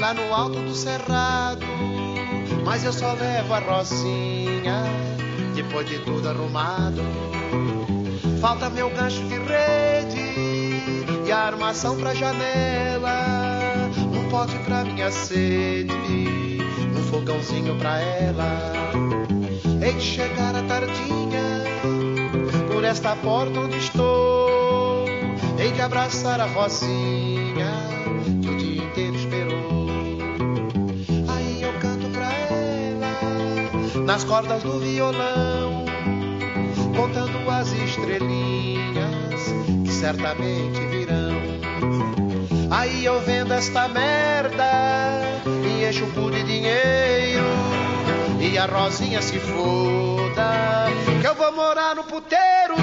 lá no alto do cerrado, mas eu só levo a Rosinha depois de tudo arrumado. Falta meu gancho de rede e a armação pra janela, um pote pra minha sede, um fogãozinho pra ela. Hei de chegar à tardinha por esta porta onde estou, hei de abraçar a Rosinha que o dia inteiro esperou. Aí eu canto pra ela nas cordas do violão, contando as estrelinhas que certamente virão. Aí eu vendo esta merda e encho o cu de dinheiro, e a Rosinha se foda, que eu vou morar no puteiro.